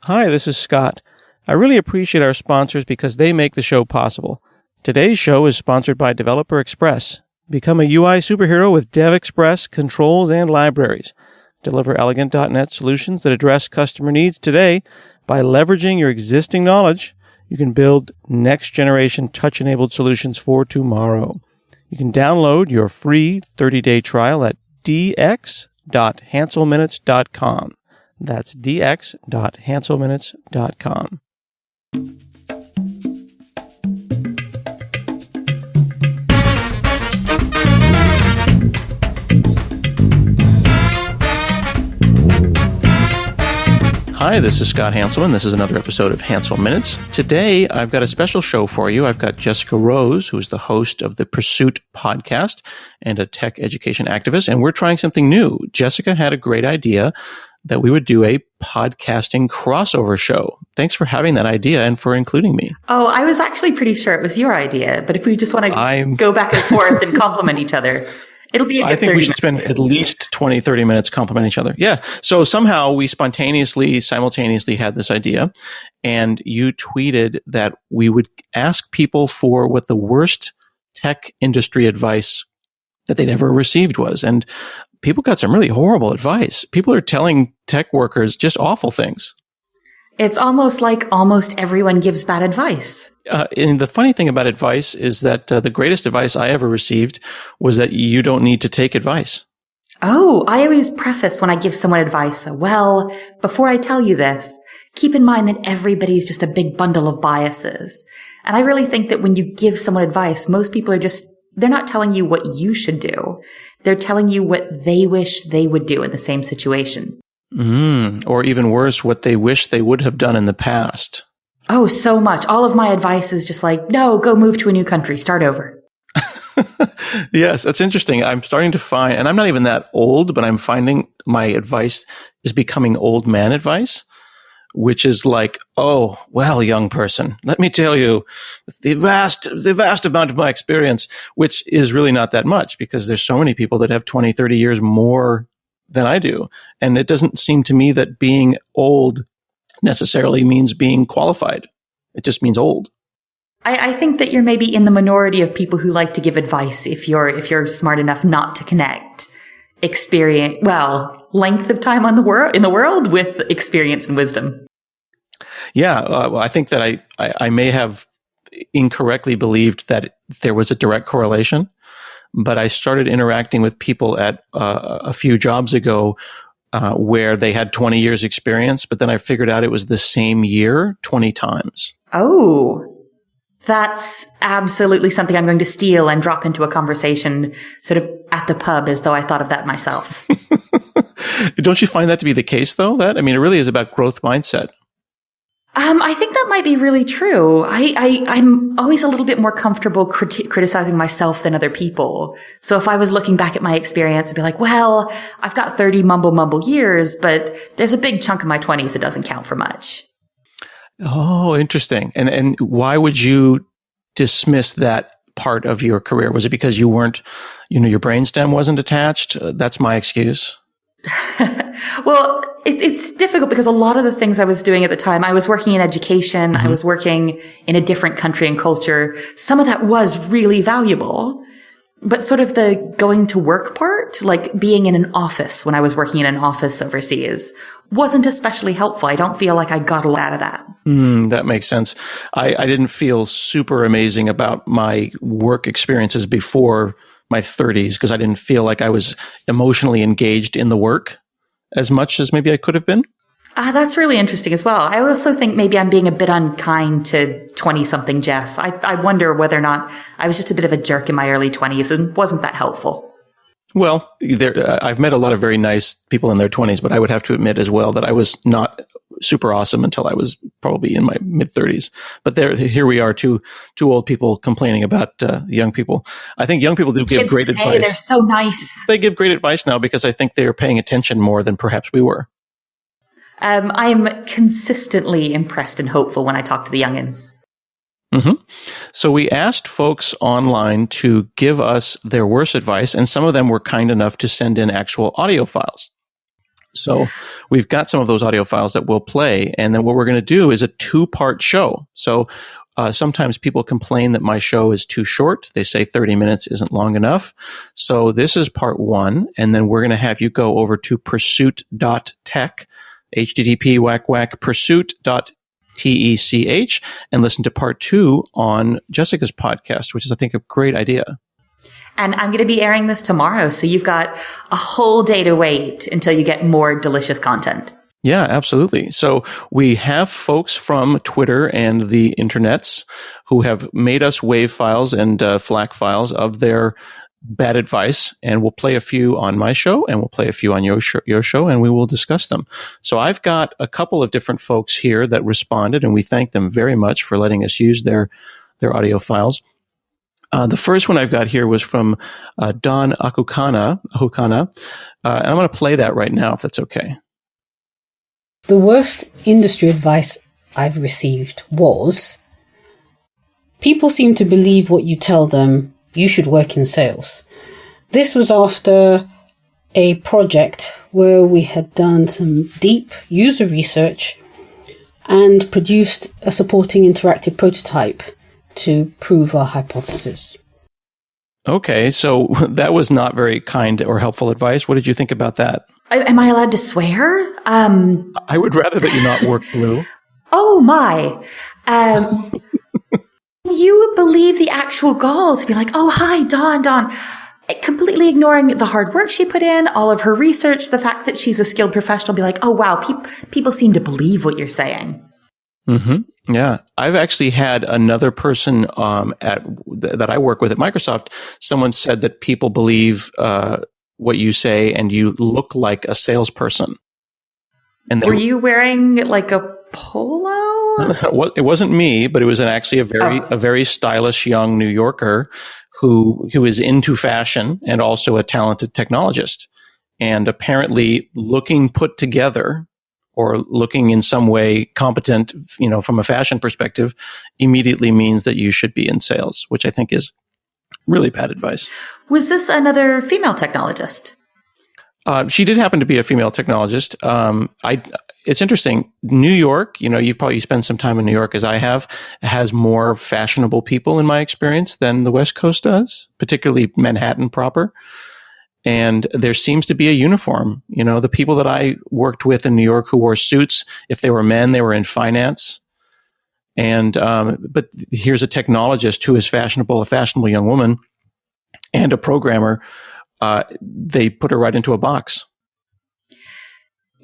Hi, this is Scott. I really appreciate our sponsors because they make the show possible. Today's show is sponsored by Developer Express. Become a UI superhero with DevExpress controls and libraries. Deliver elegant.NET solutions that address customer needs today. By leveraging your existing knowledge, you can build next-generation touch-enabled solutions for tomorrow. You can download your free 30-day trial at dx.hanselminutes.com. That's dx.hanselminutes.com. Hi, this is Scott Hanselman. This is another episode of Hansel Minutes. Today, I've got a special show for you. I've got Jessica Rose, who is the host of the Pursuit podcast and a tech education activist, and we're trying something new. Jessica had a great idea that we would do a podcasting crossover show. Thanks for having that idea and for including me. Oh, I was actually pretty sure it was your idea, but if we just want to go back and forth and compliment each other, it'll be a good I think we should spend minutes. at least 20, 30 minutes complimenting each other. Yeah. So somehow we simultaneously had this idea, and you tweeted that we would ask people for what the worst tech industry advice that they'd ever received was. And people got some really horrible advice. People are telling tech workers just awful things. It's almost like almost everyone gives bad advice. And the funny thing about advice is that the greatest advice I ever received was that you don't need to take advice. Oh, I always preface when I give someone advice, well, before I tell you this, keep in mind that everybody's just a big bundle of biases. And I really think that when you give someone advice, most people they're not telling you what you should do. They're telling you what they wish they would do in the same situation. Or even worse, what they wish they would have done in the past. Oh, so much. All of my advice is just like, no, go move to a new country, start over. Yes, that's interesting. I'm starting to find, and I'm not even that old, but I'm finding my advice is becoming old man advice, which is like, oh, well, young person, let me tell you the vast amount of my experience, which is really not that much because there's so many people that have 20, 30 years more than I do. And it doesn't seem to me that being old necessarily means being qualified. It just means old. I think that you're maybe in the minority of people who like to give advice if you're smart enough not to connect length of time in the world with experience and wisdom. Yeah, I think that I may have incorrectly believed that there was a direct correlation, but I started interacting with people at a few jobs ago where they had 20 years experience, but then I figured out it was the same year 20 times. Oh, that's absolutely something I'm going to steal and drop into a conversation sort of at the pub as though I thought of that myself. Don't you find that to be the case, though? It really is about growth mindset. I think that might be really true. I'm always a little bit more comfortable criticizing myself than other people. So if I was looking back at my experience, I'd be like, well, I've got 30 mumble years, but there's a big chunk of my 20s that doesn't count for much. Oh, interesting. And why would you dismiss that part of your career? Was it because you weren't, your brainstem wasn't attached? That's my excuse. Well, it's difficult because a lot of the things I was doing at the time, I was working in education, I was working in a different country and culture. Some of that was really valuable, but sort of the going to work part, like being in an office when I was working in an office overseas, wasn't especially helpful. I don't feel like I got a lot out of that. That makes sense. I didn't feel super amazing about my work experiences before my 30s because I didn't feel like I was emotionally engaged in the work as much as maybe I could have been. That's really interesting as well. I also think maybe I'm being a bit unkind to 20-something Jess. I wonder whether or not I was just a bit of a jerk in my early 20s and wasn't that helpful. Well, I've met a lot of very nice people in their 20s, but I would have to admit as well that I was not super awesome until I was probably in my mid-30s. But here we are, two old people complaining about young people. I think young people do give great advice. They're so nice. They give great advice now because I think they're paying attention more than perhaps we were. I'm consistently impressed and hopeful when I talk to the youngins. Mm-hmm. So we asked folks online to give us their worst advice, and some of them were kind enough to send in actual audio files. So we've got some of those audio files that we'll play. And then what we're going to do is a 2-part show. So sometimes people complain that my show is too short. They say 30 minutes isn't long enough. So this is part 1. And then we're going to have you go over to pursuit.tech, http:// pursuit.tech, and listen to part 2 on Jessica's podcast, which is, I think, a great idea. And I'm going to be airing this tomorrow. So you've got a whole day to wait until you get more delicious content. Yeah, absolutely. So we have folks from Twitter and the internets who have made us WAV files and FLAC files of their bad advice. And we'll play a few on my show and we'll play a few on your show, and we will discuss them. So I've got a couple of different folks here that responded, and we thank them very much for letting us use their audio files. The first one I've got here was from Don Ahukana, and I'm going to play that right now, if that's okay. The worst industry advice I've received was, people seem to believe what you tell them, you should work in sales. This was after a project where we had done some deep user research and produced a supporting interactive prototype to prove our hypothesis. Okay, so that was not very kind or helpful advice. What did you think about that? Am I allowed to swear? I would rather that you not work blue. Oh my. You believe the actual goal to be like, oh, hi, Dawn. Completely ignoring the hard work she put in, all of her research, the fact that she's a skilled professional, be like, oh, wow, people seem to believe what you're saying. Mm-hmm. Yeah. I've actually had another person that I work with at Microsoft, someone said that people believe what you say and you look like a salesperson. And were you wearing like a polo? It wasn't me, but it was actually a very stylish young New Yorker who is into fashion and also a talented technologist, and apparently looking put together or looking in some way competent, from a fashion perspective, immediately means that you should be in sales, which I think is really bad advice. Was this another female technologist? She did happen to be a female technologist. It's interesting. New York, you've probably spent some time in New York, as I have, has more fashionable people in my experience than the West Coast does, particularly Manhattan proper. And there seems to be a uniform. The people that I worked with in New York who wore suits, if they were men, they were in finance. And but here's a technologist who is fashionable, a fashionable young woman, and a programmer. They put her right into a box.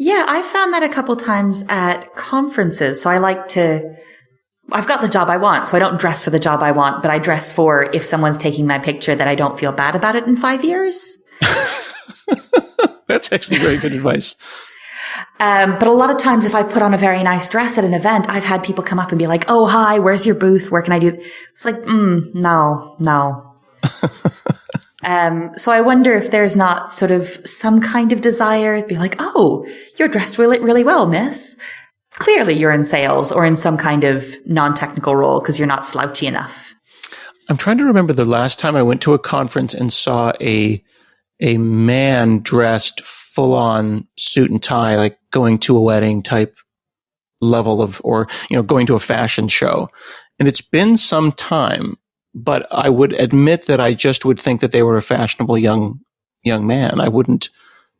Yeah, I found that a couple times at conferences. So I've got the job I want, so I don't dress for the job I want, but I dress for if someone's taking my picture that I don't feel bad about it in 5 years. That's actually very good advice. But a lot of times if I put on a very nice dress at an event, I've had people come up and be like, oh, hi, where's your booth? Where can I do? It's like, no. So I wonder if there's not sort of some kind of desire to be like, oh, you're dressed really, really well, miss. Clearly you're in sales or in some kind of non-technical role because you're not slouchy enough. I'm trying to remember the last time I went to a conference and saw a man dressed full on suit and tie, like going to a wedding type level or going to a fashion show. And it's been some time, but I would admit that I just would think that they were a fashionable young man. I wouldn't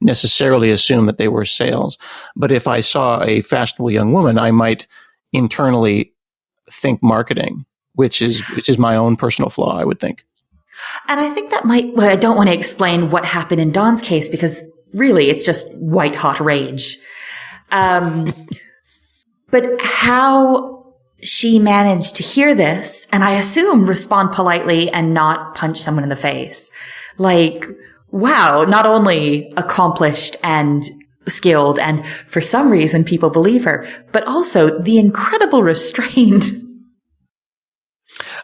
necessarily assume that they were sales. But if I saw a fashionable young woman, I might internally think marketing, which is my own personal flaw, I would think. And I think that I don't want to explain what happened in Dawn's case because really it's just white hot rage. But how she managed to hear this, and I assume respond politely and not punch someone in the face. Like, wow, not only accomplished and skilled, and for some reason people believe her, but also the incredible restraint.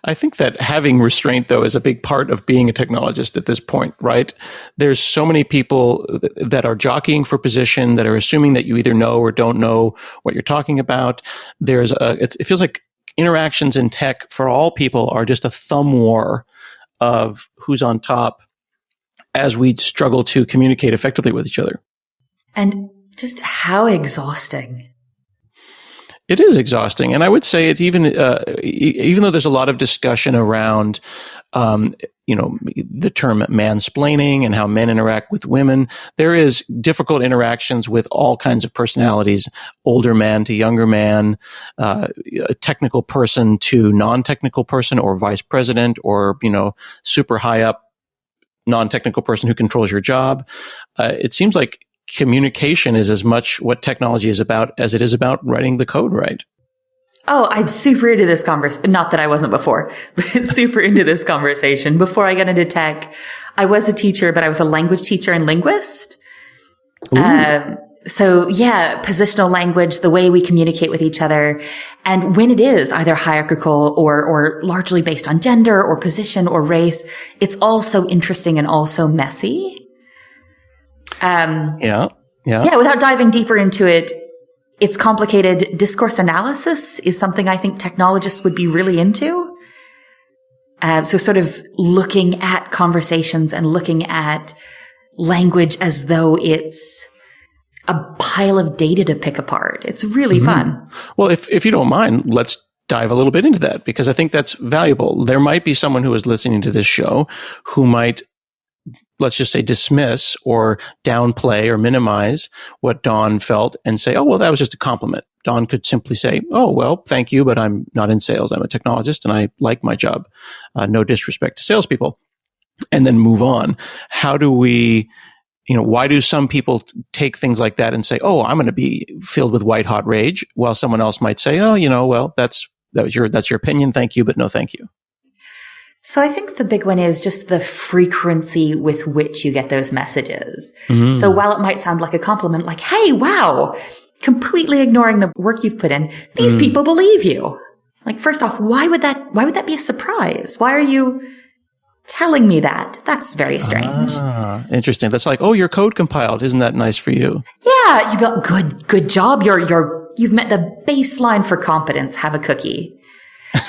I think that having restraint, though, is a big part of being a technologist at this point, right? There's so many people that are jockeying for position, that are assuming that you either know or don't know what you're talking about. It feels like interactions in tech for all people are just a thumb war of who's on top as we struggle to communicate effectively with each other. And Just how exhausting. It is exhausting. And I would say it's even, even though there's a lot of discussion around, the term mansplaining and how men interact with women, there is difficult interactions with all kinds of personalities, older man to younger man, a technical person to non-technical person, or vice president, or, super high up non-technical person who controls your job. It seems like communication is as much what technology is about as it is about writing the code right. Oh, I'm super into this conversation. Not that I wasn't before, but super into this conversation. Before I got into tech, I was a teacher, but I was a language teacher and linguist. So yeah, positional language, the way we communicate with each other. And when it is either hierarchical or largely based on gender or position or race, it's all so interesting and also messy. Yeah. Without diving deeper into it, it's complicated. Discourse analysis is something I think technologists would be really into. So sort of looking at conversations and looking at language as though it's a pile of data to pick apart. It's really fun. Well, if you don't mind, let's dive a little bit into that, because I think that's valuable. There might be someone who is listening to this show who might, let's just say, dismiss or downplay or minimize what Dawn felt and say, oh, well, that was just a compliment. Dawn could simply say, oh, well, thank you, but I'm not in sales. I'm a technologist and I like my job. No disrespect to salespeople. And then move on. How do we, why do some people take things like that and say, oh, I'm going to be filled with white hot rage, while someone else might say, oh, well, that's your opinion. Thank you, but no thank you. So I think the big one is just the frequency with which you get those messages. So while it might sound like a compliment, like, hey, wow, completely ignoring the work you've put in, these people believe you. Like, first off, why would that be a surprise? Why are you telling me that? That's very strange. Interesting. That's like, oh, your code compiled. Isn't that nice for you? Yeah. You'd be like, good job. You've met the baseline for competence. Have a cookie.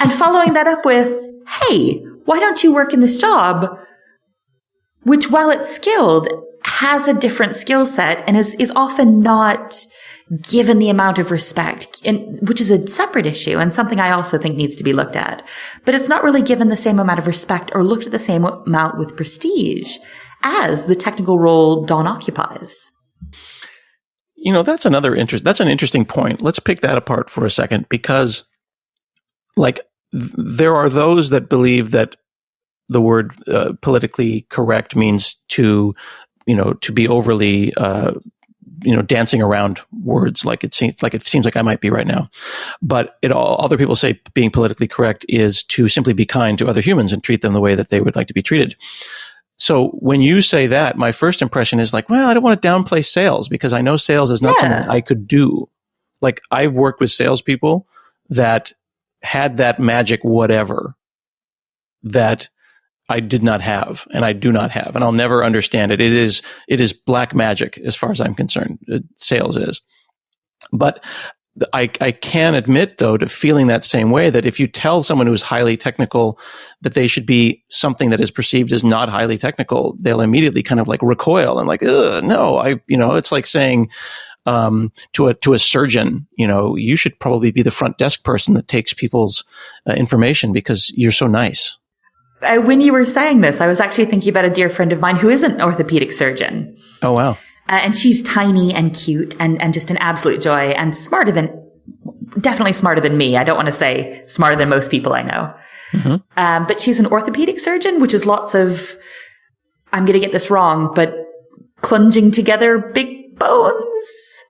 And following that up with, hey, why don't you work in this job, which, while it's skilled, has a different skill set and is often not given the amount of respect, which is a separate issue and something I also think needs to be looked at. But it's not really given the same amount of respect or looked at the same amount with prestige as the technical role Dawn occupies. That's that's an interesting point. Let's pick that apart for a second, because there are those that believe that the word politically correct means to be overly, dancing around words, like it seems like I might be right now. But other people say being politically correct is to simply be kind to other humans and treat them the way that they would like to be treated. So when you say that, my first impression is like, well, I don't want to downplay sales, because I know sales is not something I could do. Like, I've worked with salespeople that had that magic whatever that I did not have, and I do not have, and I'll never understand it. It is black magic as far as I'm concerned. Sales is. But I can admit, though, to feeling that same way, that if you tell someone who's highly technical that they should be something that is perceived as not highly technical, they'll immediately kind of like recoil and like, no, it's like saying, to a surgeon, you should probably be the front desk person that takes people's information because you're so nice. When you were saying this, I was actually thinking about a dear friend of mine who is an orthopedic surgeon. Oh, wow. And she's tiny and cute and just an absolute joy, and definitely smarter than me. I don't want to say smarter than most people I know. But she's an orthopedic surgeon, which is lots of, I'm going to get this wrong, but clunging together big bones.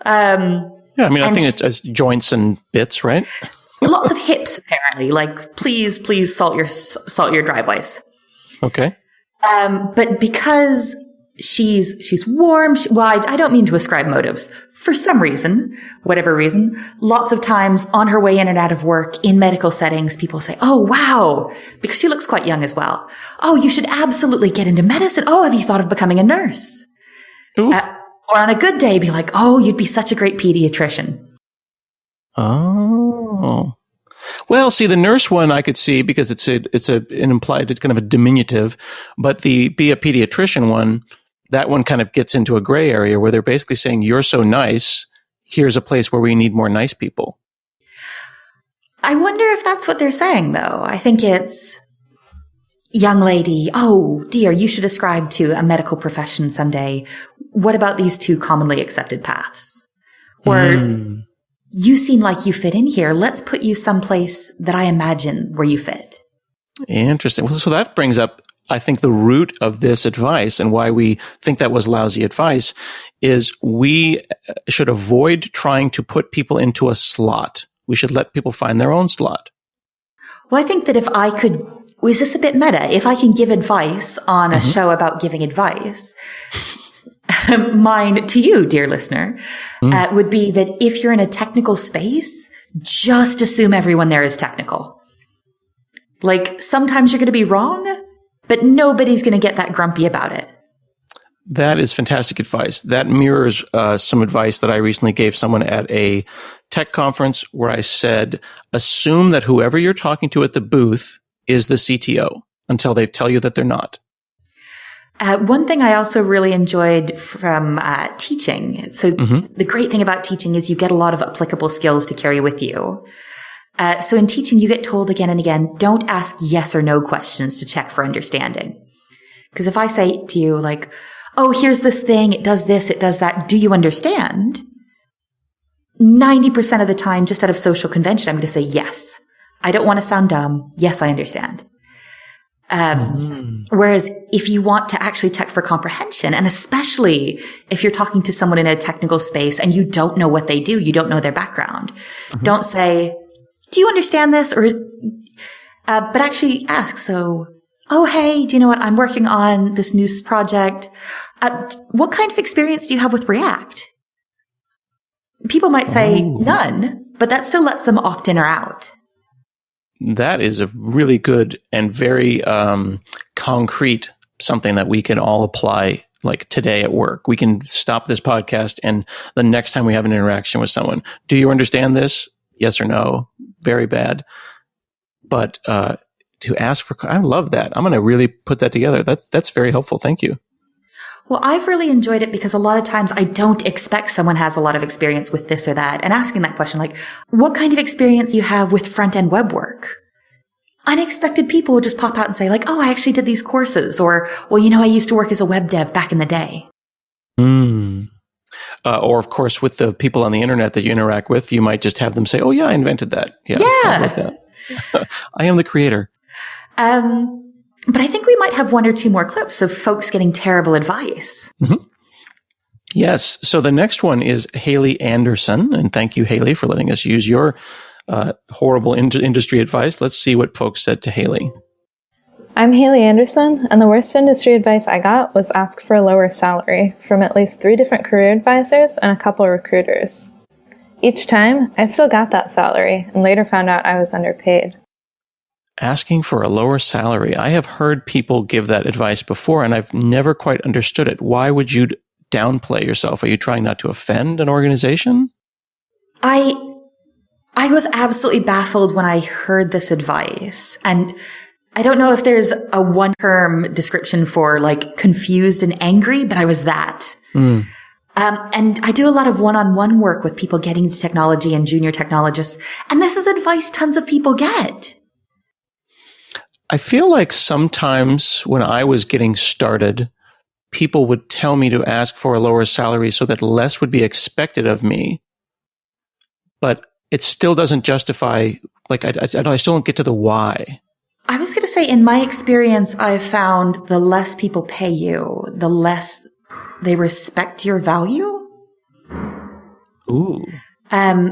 I think it's joints and bits, right? Lots of hips, apparently. Like, please salt your driveways. Okay. But because she's warm, I don't mean to ascribe motives. For some reason, whatever reason, lots of times on her way in and out of work in medical settings, people say, oh, wow, because she looks quite young as well. Oh, you should absolutely get into medicine. Oh, have you thought of becoming a nurse? Or on a good day, be like, oh, you'd be such a great pediatrician. Oh. Well, see, the nurse one I could see because it's an implied kind of a diminutive, but the be a pediatrician one, that one kind of gets into a gray area where they're basically saying, you're so nice. Here's a place where we need more nice people. I wonder if that's what they're saying, though. I think it's, young lady, oh dear, you should ascribe to a medical profession someday. What about these two commonly accepted paths? Or you seem like you fit in here. Let's put you someplace that I imagine where you fit. Interesting. Well, so that brings up, I think, the root of this advice and why we think that was lousy advice is we should avoid trying to put people into a slot. We should let people find their own slot. Well, I think that if I could, was this a bit meta? If I can give advice on a show about giving advice, mine to you, dear listener, would be that if you're in a technical space, just assume everyone there is technical. Like, sometimes you're going to be wrong, but nobody's going to get that grumpy about it. That is fantastic advice. That mirrors some advice that I recently gave someone at a tech conference where I said, assume that whoever you're talking to at the booth is the CTO until they tell you that they're not. One thing I also really enjoyed from teaching. So the great thing about teaching is you get a lot of applicable skills to carry with you. So in teaching, you get told again and again, don't ask yes or no questions to check for understanding. Because if I say to you like, oh, here's this thing, it does this, it does that, do you understand? 90% of the time, just out of social convention, I'm going to say yes. I don't want to sound dumb. Yes, I understand. Whereas if you want to actually check for comprehension, and especially if you're talking to someone in a technical space and you don't know what they do, you don't know their background, don't say, do you understand this? Or, but actually ask. So, oh, hey, do you know what? I'm working on this new project. What kind of experience do you have with React? People might say none, but that still lets them opt in or out. That is a really good and very concrete something that we can all apply like today at work. We can stop this podcast and the next time we have an interaction with someone, do you understand this? Yes or no? Very bad. But to ask for, I love that. I'm going to really put that together. That's very helpful. Thank you. Well, I've really enjoyed it because a lot of times I don't expect someone has a lot of experience with this or that. And asking that question, like, what kind of experience do you have with front-end web work? Unexpected people will just pop out and say, like, oh, I actually did these courses. Or, well, you know, I used to work as a web dev back in the day. Or, of course, with the people on the internet that you interact with, you might just have them say, oh, yeah, I invented that. Yeah. Like that. I am the creator. But I think we might have one or two more clips of folks getting terrible advice. Yes. So the next one is Haley Anderson. And thank you, Haley, for letting us use your horrible industry advice. Let's see what folks said to Haley. I'm Haley Anderson, and the worst industry advice I got was ask for a lower salary from at least 3 different career advisors and a couple of recruiters. Each time, I still got that salary and later found out I was underpaid. Asking for a lower salary. I have heard people give that advice before, and I've never quite understood it. Why would you downplay yourself? Are you trying not to offend an organization? I was absolutely baffled when I heard this advice. And I don't know if there's a one-term description for like confused and angry, but I was that. And I do a lot of one-on-one work with people getting into technology and junior technologists. And this is advice tons of people get. I feel like sometimes when I was getting started, people would tell me to ask for a lower salary so that less would be expected of me. But it still doesn't justify, like, I still don't get to the why. I was going to say, in my experience, I've found the less people pay you, the less they respect your value. Ooh.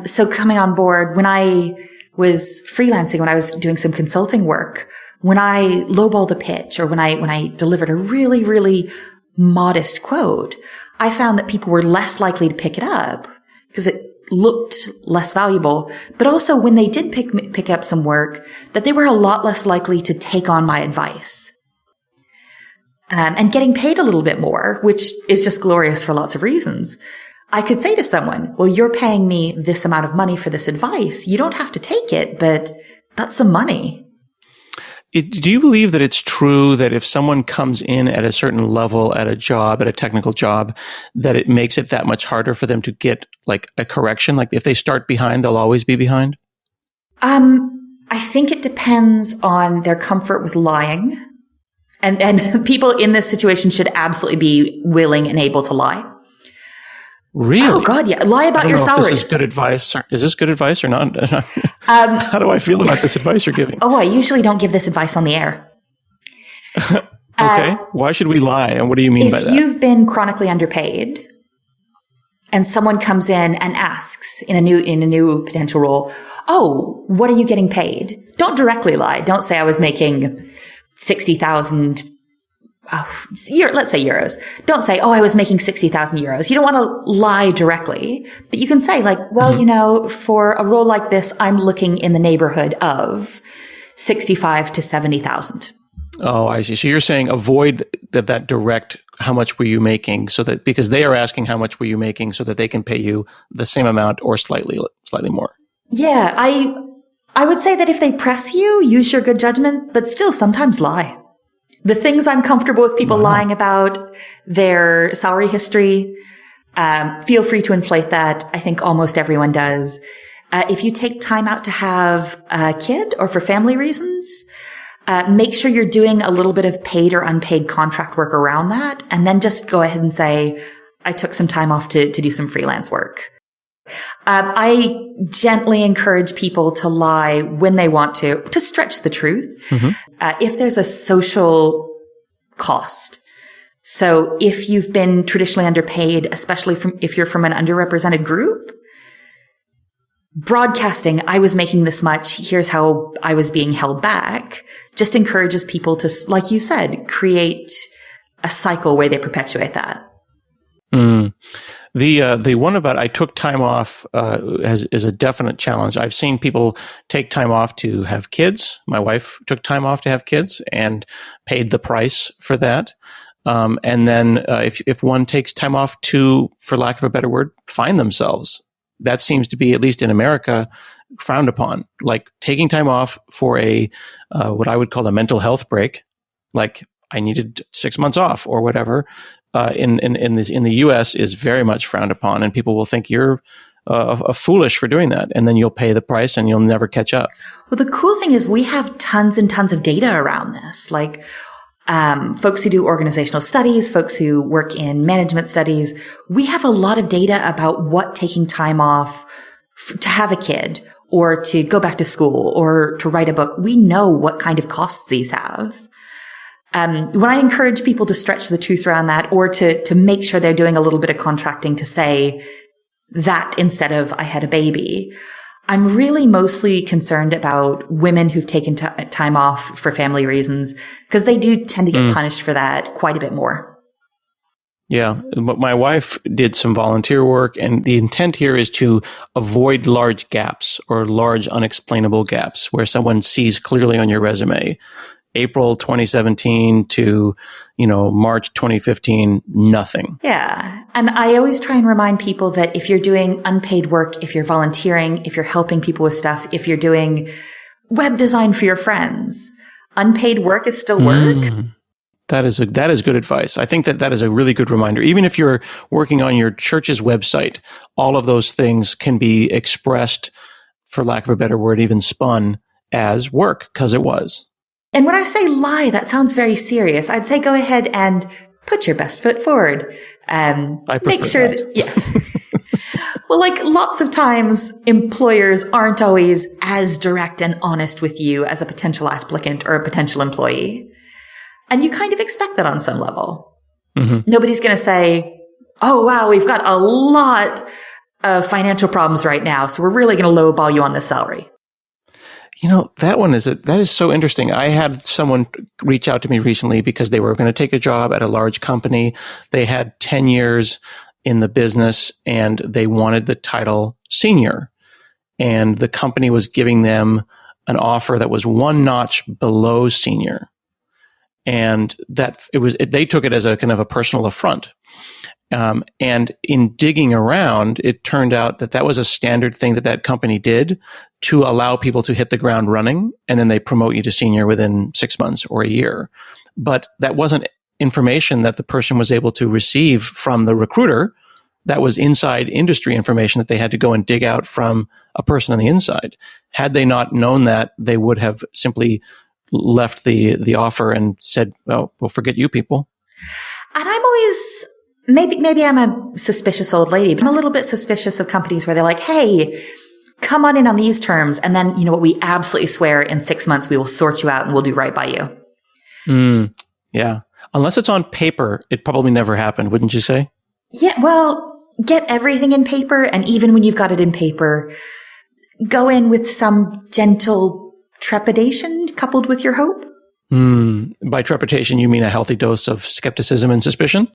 So coming on board, when I was freelancing, when I was doing some consulting work, when I lowballed a pitch or when I delivered a really, really modest quote, I found that people were less likely to pick it up because it looked less valuable. But also when they did pick up some work, that they were a lot less likely to take on my advice. And getting paid a little bit more, which is just glorious for lots of reasons. I could say to someone, well, you're paying me this amount of money for this advice. You don't have to take it, but that's some money. Do you believe that it's true that if someone comes in at a certain level at a job, at a technical job, that it makes it that much harder for them to get like a correction? Like if they start behind, they'll always be behind? I think it depends on their comfort with lying. And people in this situation should absolutely be willing and able to lie. Really? Oh God, yeah. Lie about your salaries. This is good advice. Is this good advice or not? How do I feel about this advice you're giving? Oh, I usually don't give this advice on the air. Okay. Why should we lie? And what do you mean by that? If you've been chronically underpaid and someone comes in and asks in a new potential role, oh, what are you getting paid? Don't directly lie. Don't say I was making 60,000 let's say euros. Don't say, oh, I was making 60,000 euros. You don't want to lie directly, but you can say like, well, for a role like this, I'm looking in the neighborhood of 65 to 70,000. Oh, I see. So you're saying avoid that direct, how much were you making, so that, because they are asking how much were you making so that they can pay you the same amount or slightly more. Yeah. I would say that if they press you, use your good judgment, but still sometimes lie. The things I'm comfortable with people lying about, their salary history, feel free to inflate that. I think almost everyone does. If you take time out to have a kid or for family reasons, make sure you're doing a little bit of paid or unpaid contract work around that. And then just go ahead and say, I took some time off to do some freelance work. I gently encourage people to lie when they want to stretch the truth. Mm-hmm. If there's a social cost. So if you've been traditionally underpaid, especially if you're from an underrepresented group, broadcasting, I was making this much, here's how I was being held back, just encourages people to, like you said, create a cycle where they perpetuate that. Mm. The one about I took time off is a definite challenge. I've seen people take time off to have kids. My wife took time off to have kids and paid the price for that. And then if one takes time off to, for lack of a better word, find themselves, that seems to be, at least in America, frowned upon. Like taking time off for a what I would call a mental health break, like I needed 6 months off or whatever. In the U.S. is very much frowned upon, and people will think you're foolish for doing that, and then you'll pay the price and you'll never catch up. Well, the cool thing is we have tons and tons of data around this, like folks who do organizational studies, folks who work in management studies. We have a lot of data about what taking time off to have a kid or to go back to school or to write a book. We know what kind of costs these have. When I encourage people to stretch the truth around that or to make sure they're doing a little bit of contracting to say that instead of I had a baby, I'm really mostly concerned about women who've taken time off for family reasons because they do tend to get punished for that quite a bit more. Yeah, but my wife did some volunteer work, and the intent here is to avoid large gaps or large unexplainable gaps where someone sees clearly on your resume April 2017 to, March 2015, nothing. Yeah. And I always try and remind people that if you're doing unpaid work, if you're volunteering, if you're helping people with stuff, if you're doing web design for your friends, unpaid work is still work. That is good advice. I think that is a really good reminder. Even if you're working on your church's website, all of those things can be expressed, for lack of a better word, even spun as work, because it was. And when I say lie, that sounds very serious. I'd say go ahead and put your best foot forward. I make sure that yeah. Well, like lots of times employers aren't always as direct and honest with you as a potential applicant or a potential employee. And you kind of expect that on some level. Mm-hmm. Nobody's going to say, oh, wow, we've got a lot of financial problems right now, so we're really going to lowball you on this salary. That is so interesting. I had someone reach out to me recently because they were going to take a job at a large company. They had 10 years in the business and they wanted the title senior. And the company was giving them an offer that was one notch below senior. And they took it as a kind of a personal affront. And in digging around, it turned out that was a standard thing that company did to allow people to hit the ground running. And then they promote you to senior within 6 months or a year. But that wasn't information that the person was able to receive from the recruiter. That was inside industry information that they had to go and dig out from a person on the inside. Had they not known that, they would have simply left the offer and said, "Well, we'll forget you people." And I'm always, maybe I'm a suspicious old lady, but I'm a little bit suspicious of companies where they're like, "Hey, come on in on these terms. And then, you know what, we absolutely swear in 6 months, we will sort you out and we'll do right by you." Yeah. Unless it's on paper, it probably never happened, wouldn't you say? Yeah. Well, get everything in paper. And even when you've got it in paper, go in with some gentle trepidation coupled with your hope. By trepidation, you mean a healthy dose of skepticism and suspicion?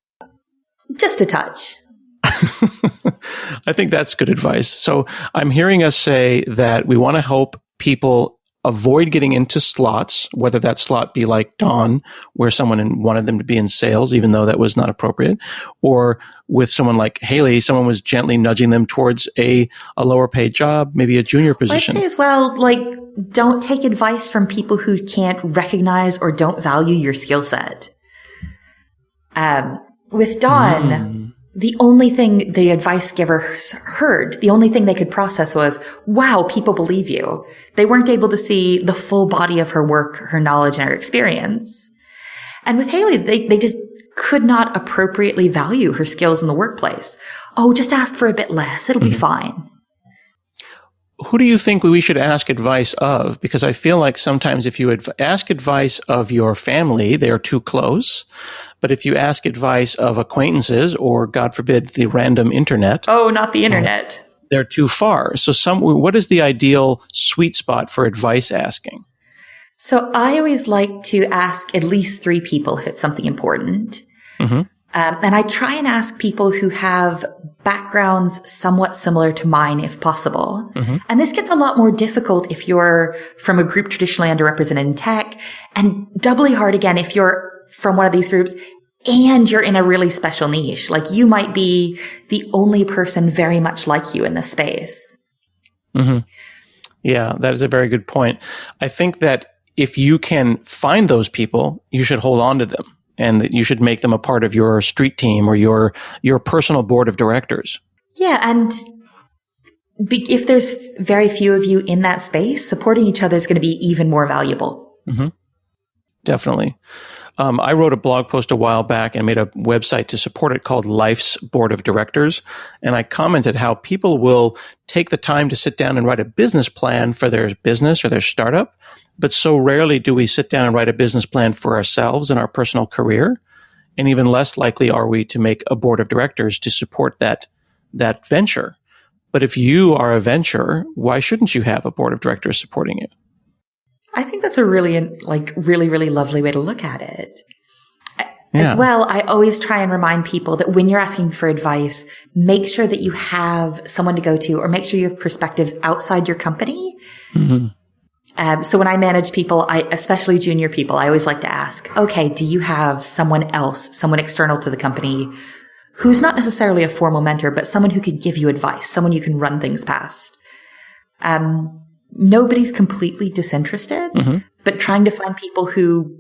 Just a touch. I think that's good advice. So I'm hearing us say that we want to help people avoid getting into slots, whether that slot be like Dawn, where someone wanted them to be in sales, even though that was not appropriate, or with someone like Haley, someone was gently nudging them towards a lower paid job, maybe a junior position. I'd say as well, don't take advice from people who can't recognize or don't value your skill set. With Dawn, the only thing the advice givers heard, the only thing they could process was, wow, people believe you. They weren't able to see the full body of her work, her knowledge, and her experience. And with Haley, they just could not appropriately value her skills in the workplace. Oh, just ask for a bit less. It'll be fine. Who do you think we should ask advice of? Because I feel like sometimes if you ask advice of your family, they are too close. But if you ask advice of acquaintances or, God forbid, the random internet. Oh, not the internet. They're too far. So what is the ideal sweet spot for advice asking? So I always like to ask at least 3 people if it's something important. And I try and ask people who have backgrounds somewhat similar to mine, if possible. And this gets a lot more difficult if you're from a group traditionally underrepresented in tech, and doubly hard again if you're from one of these groups and you're in a really special niche. Like you might be the only person very much like you in this space. Yeah, that is a very good point. I think that if you can find those people, you should hold on to them. And that you should make them a part of your street team or your personal board of directors. Yeah, and if there's very few of you in that space, supporting each other is going to be even more valuable. Definitely. I wrote a blog post a while back and made a website to support it called Life's Board of Directors. And I commented how people will take the time to sit down and write a business plan for their business or their startup. But so rarely do we sit down and write a business plan for ourselves and our personal career. And even less likely are we to make a board of directors to support that venture. But if you are a venture, why shouldn't you have a board of directors supporting you? I think that's a really, really lovely way to look at it. As well, I always try and remind people that when you're asking for advice, make sure that you have someone to go to or make sure you have perspectives outside your company. So when I manage people, especially junior people, I always like to ask, okay, do you have someone else, someone external to the company who's not necessarily a formal mentor, but someone who could give you advice, someone you can run things past? Nobody's completely disinterested, but trying to find people who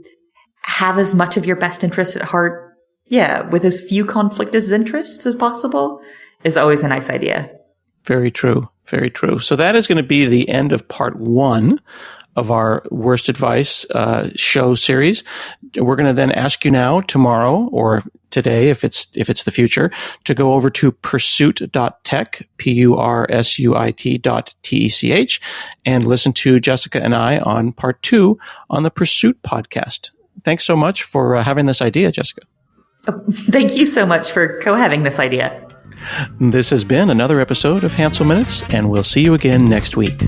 have as much of your best interest at heart, with as few conflict as interests as possible is always a nice idea. Very true. Very true. So that is going to be the end of part 1 of our Worst Advice show series. We're going to then ask you now, tomorrow, or today, if it's the future, to go over to pursuit.tech, pursuit.tech, and listen to Jessica and I on part 2 on the Pursuit podcast. Thanks so much for having this idea, Jessica. Oh, thank you so much for co-having this idea. This has been another episode of Hansel Minutes, and we'll see you again next week.